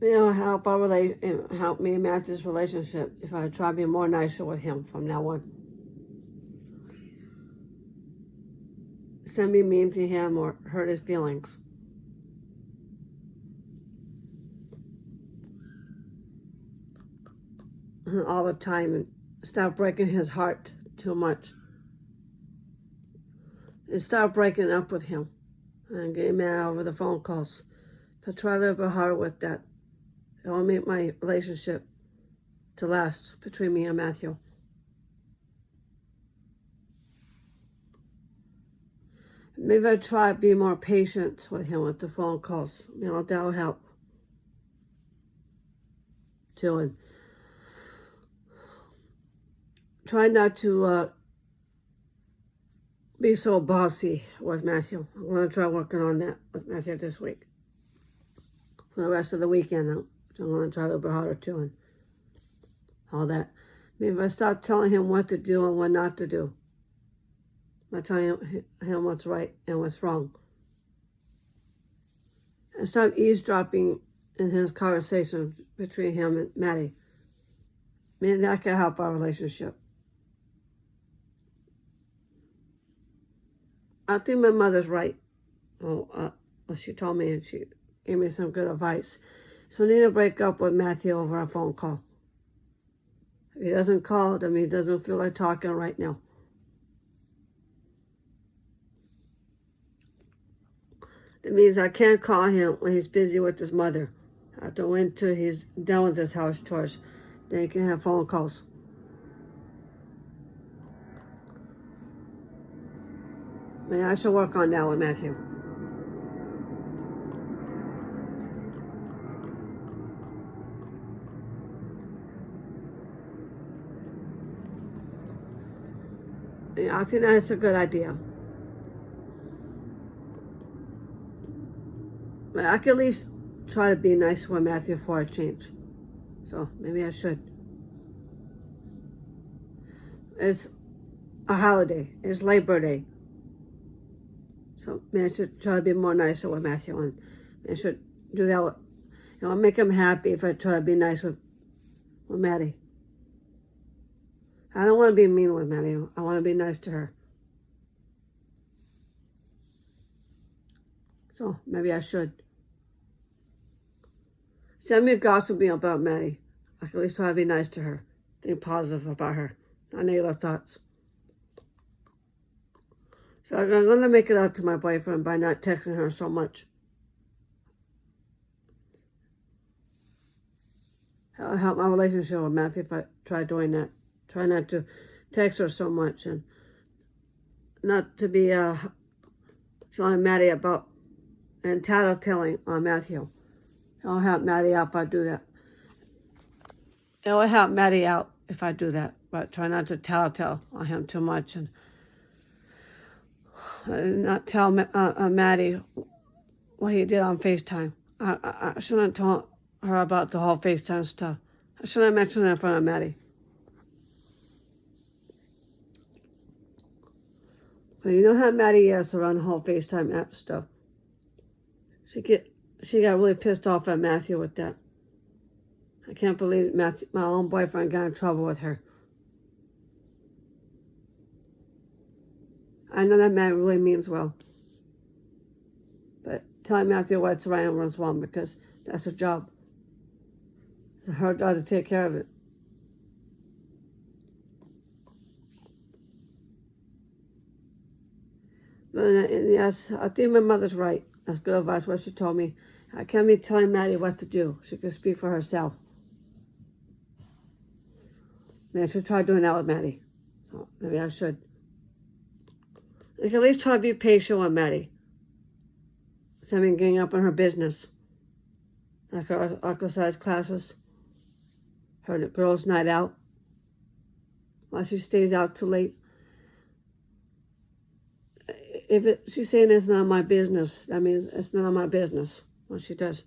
help me and Matthew's relationship if I try to be more nicer with him from now on. Instead of being mean to him or hurt his feelings. All the time, and stop breaking his heart too much. And stop breaking up with him and getting mad over the phone calls. If I try a little bit harder with that, it will make my relationship to last between me and Matthew. Maybe I try to be more patient with him with the phone calls. That'll help too. And try not to be so bossy with Matthew. I'm going to try working on that with Matthew this week. For the rest of the weekend, I'm going to try a little bit harder too and all that. Maybe if I stop telling him what to do and what not to do. By telling him what's right and what's wrong. And stop eavesdropping in his conversation between him and Maddie. Maybe that can help our relationship. I think my mother's right. She told me and she gave me some good advice. So I need to break up with Matthew over a phone call. If he doesn't call, then he doesn't feel like talking right now. That means I can't call him when he's busy with his mother. After winter, he's done with his house chores. Then he can have phone calls. Maybe I should work on that with Matthew. Yeah, I think that's a good idea. But I can at least try to be nice with Matthew for a change. So maybe I should. It's a holiday. It's Labor Day. So maybe I should try to be more nicer with Matthew, and I should do that. I'll make him happy if I try to be nice with Maddie. I don't want to be mean with Maddie. I want to be nice to her. So maybe I should. Send me gossiping about Maddie. I can at least try to be nice to her. Think positive about her. Not negative thoughts. So I'm going to make it up to my boyfriend by not texting her so much. It'll help my relationship with Matthew if I try doing that. Try not to text her so much and not to be telling Maddie about and tattletelling on Matthew. It'll help Maddie out if I do that. It will help Maddie out if I do that, but try not to tattletale on him too much and not tell Maddie what he did on FaceTime. I shouldn't tell her about the whole FaceTime stuff. I shouldn't mention that in front of Maddie. But you know how Maddie is around the whole FaceTime app stuff. She got really pissed off at Matthew with that. I can't believe Matthew, my own boyfriend, got in trouble with her. I know that man really means well. But telling Matthew what's right and what's wrong, because that's her job. It's her job to take care of it. But yes, I think my mother's right. That's good advice, what she told me. I can't be telling Maddie what to do. She can speak for herself. Maybe I should try doing that with Maddie. So maybe I should. I can at least try to be patient with Maddie. So I'm getting up on her business. Like her exercise classes. Her girls' night out. While she stays out too late. If she's saying it's not my business, that means it's none of my business what she does.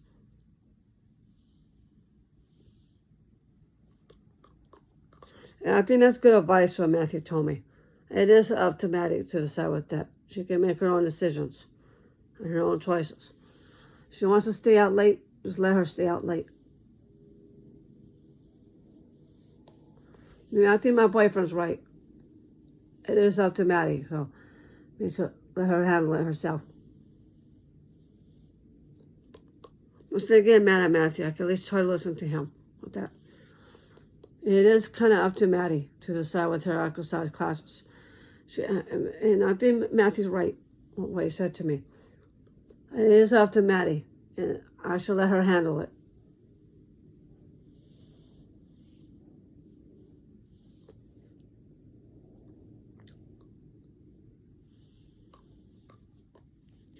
And I think that's good advice what Matthew told me. It is up to Maddie to decide with that. She can make her own decisions and her own choices. If she wants to stay out late, just let her stay out late. I think my boyfriend's right. It is up to Maddie, so we should let her handle it herself. Instead of getting mad at Matthew, I can at least try to listen to him with that. It is kind of up to Maddie to decide with her exercise classes. And I think Matthew's right, what he said to me. It is up to Maddie, and I should let her handle it.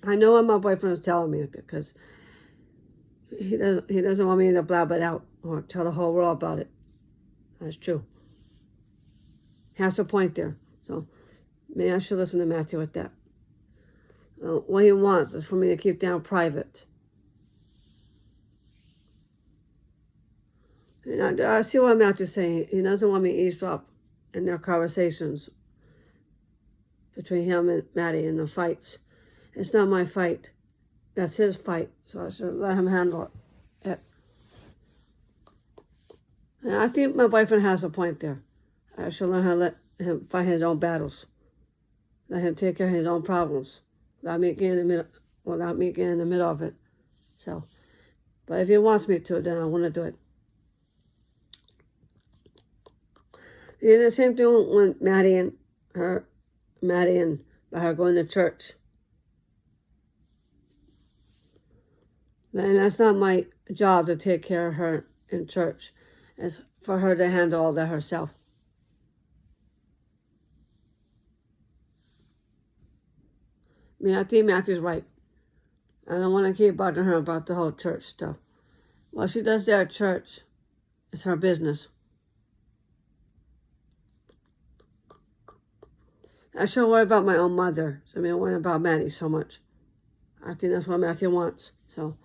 I know what my boyfriend is telling me because he doesn't want me to blab it out or tell the whole world about it. That's true. He has a point there. So maybe I should listen to Matthew with that. What he wants is for me to keep down private. And I see what Matthew's saying. He doesn't want me to eavesdrop in their conversations between him and Maddie in the fights. It's not my fight. That's his fight. So I should let him handle it. And I think my boyfriend has a point there. I should let him fight his own battles. Let him take care of his own problems without me getting in the middle of it. So, but if he wants me to, then I want to do it. And the same thing when Maddie and by her going to church. And that's not my job to take care of her in church. It's for her to handle all that herself. I think Matthew's right. I don't want to keep bugging her about the whole church stuff. What she does there at church is her business. I shouldn't worry about my own mother. I worry about Maddie so much. I think that's what Matthew wants. So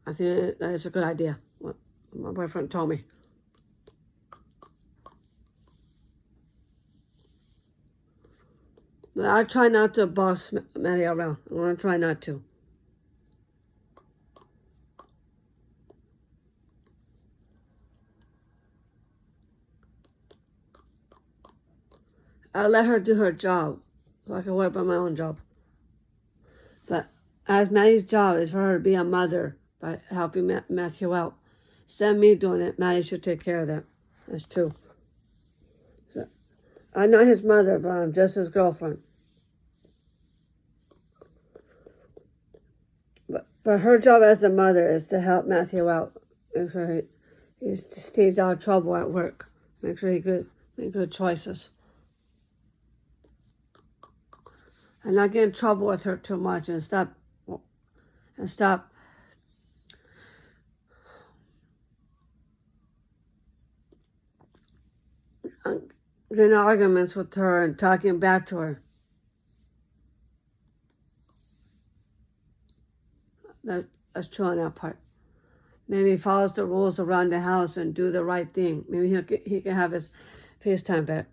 I think that is a good idea, what my boyfriend told me. But I try not to boss Maddie around. I'm going to try not to. I let her do her job so I can worry about my own job. But as Maddie's job is for her to be a mother by helping Matthew out. Instead of me doing it, Maddie should take care of that. That's true. So, I'm not his mother, but I'm just his girlfriend. But her job as a mother is to help Matthew out. Make sure he stays out of trouble at work. Make sure he make good choices. And not get in trouble with her too much and stop getting arguments with her and talking back to her. That's true on that part. Maybe he follows the rules around the house and do the right thing. Maybe he can have his FaceTime back.